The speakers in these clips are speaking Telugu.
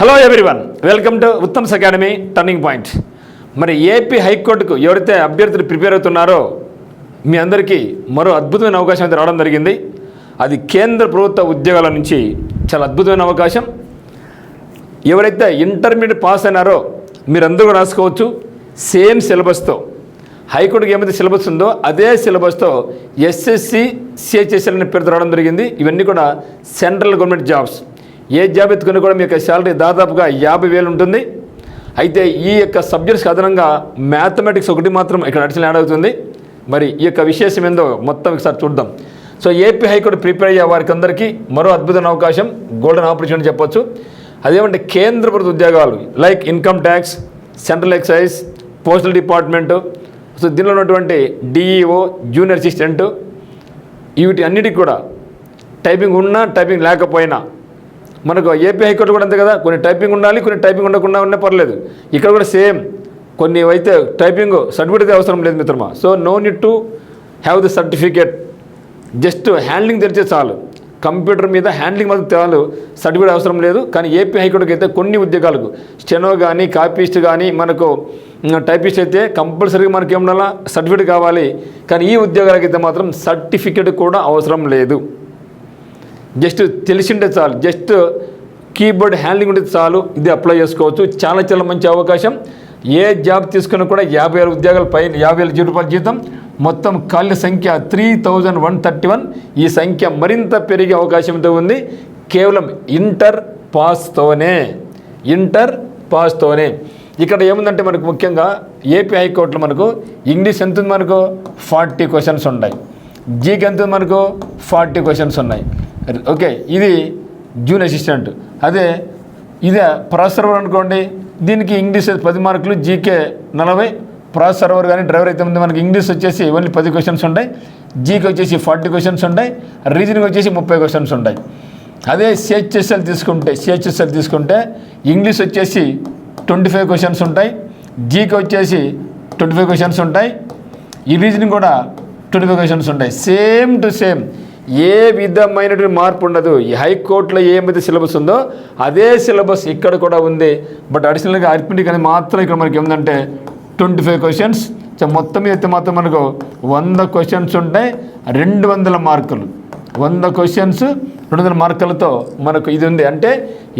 Hello everyone, welcome to Uttam's academy turning point. మరి ఏపీ హైకోర్టుకు ఎవరైతే అభ్యర్థులు ప్రిపేర్ అవుతున్నారో మీ అందరికీ మరో అద్భుతమైన అవకాశం అయితే రావడం జరిగింది. అది కేంద్ర ప్రభుత్వ ఉద్యోగాల నుంచి చాలా అద్భుతమైన అవకాశం. ఎవరైతే ఇంటర్మీడియట్ పాస్ అయినారో మీరందరూ కూడా రాసుకోవచ్చు. సేమ్ సిలబస్తో హైకోర్టుకి ఏమైతే సిలబస్ ఉందో అదే సిలబస్తో ఎస్ఎస్సి సిహెచ్ఎస్ఎల్ అనే పేరుతో రావడం జరిగింది. ఇవన్నీ కూడా సెంట్రల్ గవర్నమెంట్ జాబ్స్. ఏ జాబ్ ఎత్తుకుని కూడా మీ యొక్క శాలరీ దాదాపుగా 50,000 ఉంటుంది. అయితే ఈ యొక్క సబ్జెక్ట్స్కి అదనంగా మ్యాథమెటిక్స్ ఒకటి మాత్రం ఇక్కడ అడిషనల్ యాడ్ అవుతుంది. మరి ఈ యొక్క విశేషం ఏందో మొత్తం ఒకసారి చూద్దాం. సో ఏపీ హైకోర్టు ప్రిపేర్ అయ్యే వారికి అందరికీ మరో అద్భుతమైన అవకాశం, గోల్డెన్ ఆపర్చునిటీ చెప్పొచ్చు. అదేమంటే కేంద్ర ప్రభుత్వ ఉద్యోగాలు like income tax, central excise, postal department, so దీనిలో ఉన్నటువంటి డిఈఓ, జూనియర్ అసిస్టెంటు, వీటి అన్నిటికీ కూడా టైపింగ్ ఉన్నా టైపింగ్ లేకపోయినా మనకు ఏపీ హైకోర్టు కూడా అంతే కదా, కొన్ని టైపింగ్ ఉండాలి, కొన్ని టైపింగ్ ఉండకుండా ఉన్నా పర్లేదు. ఇక్కడ కూడా సేమ్, కొన్ని అయితే టైపింగ్ సర్టిఫికేట్ అవసరం లేదు మిత్రమా. So no need to have the certificate, just handling తెలిసే చాలు. కంప్యూటర్ మీద హ్యాండ్లింగ్ మాత్రం చాలు, సర్టిఫికేట్ అవసరం లేదు. కానీ ఏపీ హైకోర్టుకి అయితే కొన్ని ఉద్యోగాలకు స్టెనో కానీ, కాపీస్ట్ కానీ, మనకు టైపిస్ట్ అయితే కంపల్సరీగా మనకి ఏమన్నా సర్టిఫికేట్ కావాలి. కానీ ఈ ఉద్యోగాలకైతే మాత్రం సర్టిఫికేట్ కూడా అవసరం లేదు. జస్ట్ తెలిసిండే చాలు, జస్ట్ కీబోర్డ్ హ్యాండ్లింగ్ ఉంటే చాలు, ఇది అప్లై చేసుకోవచ్చు. చాలా చాలా మంచి అవకాశం. ఏ జాబ్ తీసుకున్నా కూడా 50,000 ఉద్యోగాల పైన, 50,000 రూపాయల జీతం. మొత్తం ఖాళీ సంఖ్య 3,131. ఈ సంఖ్య మరింత పెరిగే అవకాశంతో ఉంది కేవలం ఇంటర్ పాస్తోనే. ఇక్కడ ఏముందంటే మనకు ముఖ్యంగా ఏపీ హైకోర్టులో మనకు ఇంగ్లీష్ ఎంత ఉంది, మనకు 40 క్వశ్చన్స్ ఉన్నాయి. జీకి ఎంత ఉంది, మనకు 40 క్వశ్చన్స్ ఉన్నాయి. ఓకే, ఇది జూనియర్ అసిస్టెంట్. అదే ఇదే ప్రాసెస్ సర్వర్ అనుకోండి, దీనికి ఇంగ్లీష్ 10 మార్కులు, జీకే 40. ప్రాసెస్ సర్వర్ కానీ డ్రైవర్ అయితే ముందు మనకి ఇంగ్లీష్ వచ్చేసి ఓన్లీ 10 క్వశ్చన్స్ ఉంటాయి, జీకి వచ్చేసి 40 క్వశ్చన్స్ ఉంటాయి, రీజనింగ్ వచ్చేసి 30 క్వశ్చన్స్ ఉంటాయి. అదే సిహెచ్ఎస్ఎల్ తీసుకుంటే ఇంగ్లీష్ వచ్చేసి 25 క్వశ్చన్స్ ఉంటాయి, జీకి వచ్చేసి 25 క్వశ్చన్స్ ఉంటాయి, ఈ రీజనింగ్ కూడా 25 క్వశ్చన్స్ ఉంటాయి. సేమ్ టు సేమ్, ఏ విధమైనటువంటి మార్పు ఉండదు. ఈ హైకోర్టులో ఏమైతే సిలబస్ ఉందో అదే సిలబస్ ఇక్కడ కూడా ఉంది. బట్ అడిషనల్గా అరిథమెటిక్ అనేది మాత్రం ఇక్కడ మనకి ఏముందంటే 25 క్వశ్చన్స్. సో మొత్తం అయితే మాత్రం మనకు 100 క్వశ్చన్స్ ఉంటాయి, 200 మార్కులు. 100 క్వశ్చన్స్ 200 మార్కులతో మనకు ఇది ఉంది. అంటే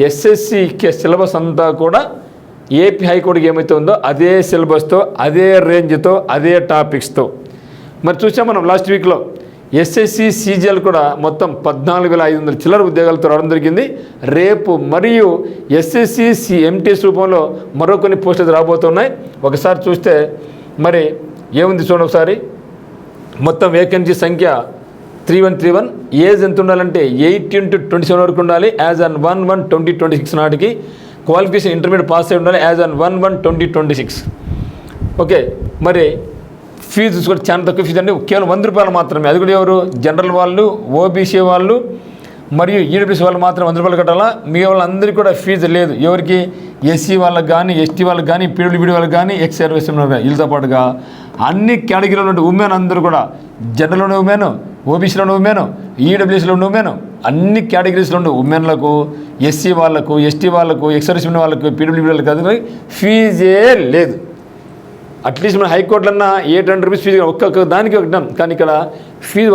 ఎస్ఎస్సికి సిలబస్ అంతా కూడా ఏపీ హైకోర్టుకి ఏమైతే ఉందో అదే సిలబస్తో, అదే రేంజ్తో, అదే టాపిక్స్తో. మరి చూసాం మనం లాస్ట్ వీక్లో ఎస్ఎస్సి సీజీఎల్ కూడా మొత్తం 14,500 చిల్లర ఉద్యోగాలతో రావడం జరిగింది. రేపు మరియు ఎస్ఎస్సి ఎంటీఎస్ రూపంలో మరో కొన్ని పోస్టులు రాబోతున్నాయి. ఒకసారి చూస్తే మరి ఏముంది చూడండి ఒకసారి. మొత్తం వేకెన్సీ సంఖ్య 3131. ఏజ్ ఎంత ఉండాలంటే 18 to 27 వరకు ఉండాలి. యాజ్ ఆన్ 1/1/2026 నాటికి క్వాలిఫికేషన్ ఇంటర్మీడియట్ పాస్ అయి ఉండాలి. As on 1/1/2026. ఓకే, మరి ఫీజు కూడా చాలా తక్కువ ఫీజు అంటే కేవలం 100 రూపాయలు మాత్రమే. అది కూడా ఎవరు? జనరల్ వాళ్ళు, ఓబీసీ వాళ్ళు మరియు ఈడబ్ల్యూసీ వాళ్ళు మాత్రం 100 రూపాయలు కట్టాలా. మిగతా వాళ్ళందరికీ కూడా ఫీజు లేదు. ఎవరికి? ఎస్సీ వాళ్ళకి కానీ, ఎస్టీ వాళ్ళకి కానీ, పీడబ్ల్యూబీడీ వాళ్ళకి కానీ, ఎక్స్ సర్వీస్ వీళ్ళతో పాటుగా అన్ని కేటగిరీలో ఉన్న ఉమెన్ అందరూ కూడా, జనరల్లో ఉన్న ఉమెన్, ఓబీసీలో ఉన్న ఉమెన్, ఈడబ్ల్యూసీలో ఉన్న ఉమెన్, అన్ని కేటగిరీస్లో ఉన్న ఉమెన్లకు, ఎస్సీ వాళ్ళకు, ఎస్టీ వాళ్ళకు, ఎక్స్ సర్వీస్ ఉన్న వాళ్ళకు, పీడబ్ల్యూబీ వాళ్ళకి అది ఫీజే లేదు. అట్లీస్ట్ మన హైకోర్టులన్నా 800 రూపీస్ ఫీజు ఒక్కొక్క దానికి ఒకటాం. కానీ ఇక్కడ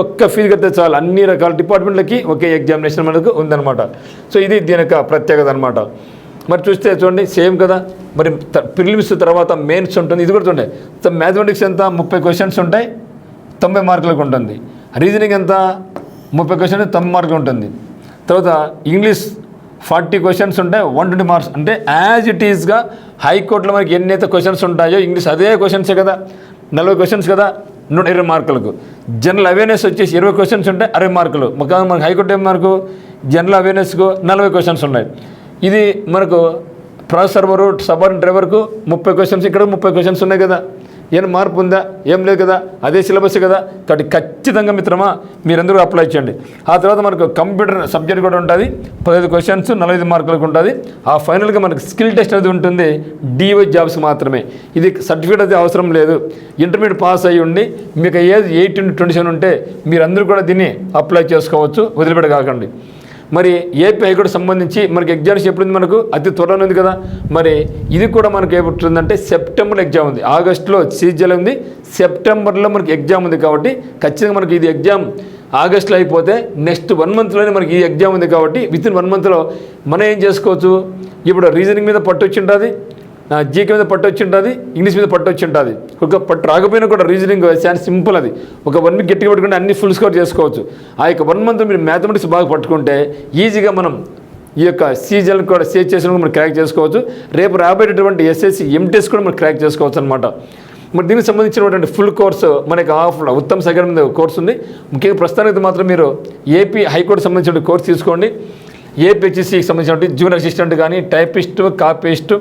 ఒక్క ఫీజు కడితే చాలు, అన్ని రకాల డిపార్ట్మెంట్లకి ఒకే ఎగ్జామినేషన్ మనకు ఉందన్నమాట. సో ఇది దీని యొక్క ప్రత్యేకత అనమాట. మరి చూస్తే చూడండి సేమ్ కదా. మరి ప్రిలిమ్స్ తర్వాత మెయిన్స్ ఉంటుంది. ఇది కూడా చూడండి. సో మ్యాథమెటిక్స్ ఎంత? 30 క్వశ్చన్స్ ఉంటాయి, 90 మార్కులకు ఉంటుంది. రీజనింగ్ ఎంత? 30 క్వశ్చన్స్ 90 మార్కులు ఉంటుంది. తర్వాత ఇంగ్లీష్ 40 క్వశ్చన్స్ ఉంటాయి, 120 మార్క్స్. అంటే యాజ్ ఇట్ ఈజ్గా హైకోర్టులో మనకి ఎన్నైతే క్వశ్చన్స్ ఉంటాయో ఇంగ్లీష్ అదే క్వశ్చన్సే కదా, 40 క్వశ్చన్స్ కదా, 120 మార్కులకు. జనరల్ అవేర్నెస్ వచ్చేసి 20 క్వశ్చన్స్ ఉంటాయి, 60 మార్కులు. మనకి హైకోర్టు ఏం మార్కు? జనరల్ అవేర్నెస్కు 40 క్వశ్చన్స్ ఉన్నాయి. ఇది మనకు ప్రాసెస్ సర్వరు, సబార్డినేట్ డ్రైవర్కు 30 క్వశ్చన్స్, ఇక్కడ 30 క్వశ్చన్స్ ఉన్నాయి కదా. ఏమైనా మార్పు ఉందా? ఏం లేదు కదా, అదే సిలబస్ కదా. కాబట్టి ఖచ్చితంగా మిత్రమా మీరందరూ అప్లై చేయండి. ఆ తర్వాత మనకు కంప్యూటర్ సబ్జెక్ట్ కూడా ఉంటుంది, 15 క్వశ్చన్స్ 45 మార్కులకు ఉంటుంది. ఆ ఫైనల్గా మనకు స్కిల్ టెస్ట్ అనేది ఉంటుంది, డిఓ జాబ్స్ మాత్రమే. ఇది సర్టిఫికేట్ అయితే అవసరం లేదు. ఇంటర్మీడియట్ పాస్ అయ్యి ఉండి మీకు ఏజ్ 18 to 27 ఉంటే మీరందరూ కూడా దీన్ని అప్లై చేసుకోవచ్చు, వదిలిపెట్ట కాకండి. మరి ఏపీ హైకోర్టు సంబంధించి మనకి ఎగ్జామ్స్ ఎప్పుడు ఉంది, మనకు అతి త్వరలో ఉంది కదా. మరి ఇది కూడా మనకు ఏముంటుందంటే సెప్టెంబర్లో ఎగ్జామ్ ఉంది, ఆగస్టులో సీజన్ ఉంది, సెప్టెంబర్లో మనకి ఎగ్జామ్ ఉంది. కాబట్టి ఖచ్చితంగా మనకి ఇది ఎగ్జామ్ ఆగస్టులో అయిపోతే నెక్స్ట్ 1 మంత్లోనే మనకి ఈ ఎగ్జామ్ ఉంది. కాబట్టి విత్ ఇన్ 1 మంత్లో మనం ఏం చేసుకోవచ్చు, ఇప్పుడు రీజనింగ్ మీద పట్టు వచ్చి ఉంటుంది, జీకే మీద పట్టు వచ్చి ఉంటుంది, ఇంగ్లీష్ మీద పట్టు వచ్చి ఉంటుంది. ఒక పట్టు రాకపోయినా కూడా రీజనింగ్ చాలా సింపుల్, అది ఒక 1 వీక్ గట్టిగా పట్టుకుంటే అన్ని ఫుల్ స్కోర్ చేసుకోవచ్చు. ఆ యొక్క 1 మంత్ మీరు మ్యాథమెటిక్స్ బాగా పట్టుకుంటే ఈజీగా మనం ఈ యొక్క సీజన్ కూడా సేవ్ చేసిన మనం క్రాక్ చేసుకోవచ్చు. రేపు రాబోయేటటువంటి ఎస్ఎస్సి ఎంటెస్ కూడా మనం క్రాక్ చేసుకోవచ్చు అనమాట. మరి దీనికి సంబంధించినటువంటి ఫుల్ కోర్సు మనకి ఉత్తమ్ సాగర్ మీద కోర్సు ఉంది. ముఖ్యంగా ప్రస్తుతానికి మాత్రం మీరు ఏపీ హైకోర్టు సంబంధించిన కోర్సు తీసుకోండి. ఏపీహెచ్సికి సంబంధించినటువంటి జూనియర్ అసిస్టెంట్ కానీ, టైపిస్ట్, కాపీస్ట్,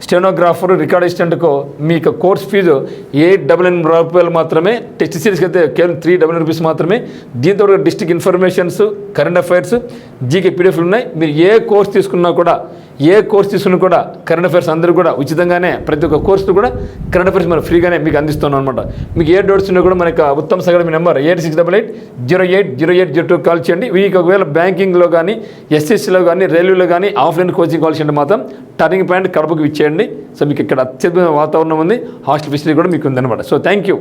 స్టెనోగ్రాఫర్, రికార్డ్ అసిస్టెంట్కు మీకు కోర్స్ ఫీజు 899 రూపాయలు మాత్రమే. టెస్ట్ సిరీస్కి అయితే కేవలం 399 రూపీస్ మాత్రమే. దీంతో district informations, current affairs, GK పీడిఎఫ్లు ఉన్నాయి. మీరు ఏ కోర్స్ తీసుకున్నా కూడా కరెంట్ అఫైర్స్ అందరూ కూడా ఉచితంగానే, ప్రతి ఒక్క కోర్సు కూడా కరెంట్ అఫైర్స్ మనం ఫ్రీగానే మీకు అందిస్తున్నాం అనమాట. మీకు ఏ డౌట్స్ ఉన్నా కూడా మనకి ఉత్తమ్ సాగర్ మీ నెంబర్ 8688080802 కాల్ చేయండి. మీకు ఒకవేళ బ్యాంకింగ్లో కానీ, ఎస్ఎస్సిలో కానీ, రైల్వేలో కానీ ఆఫ్లైన్ కోచింగ్ కాల్ చేయండి మాత్రం టర్నింగ్ పాయింట్ కడపకు ఇచ్చేయండి. సో మీకు ఇక్కడ అత్యద్భుతమైన వాతావరణం ఉంది, హాస్టల్ ఫెసిలిటీ కూడా మీకు ఉందన్నమాట. So thank you.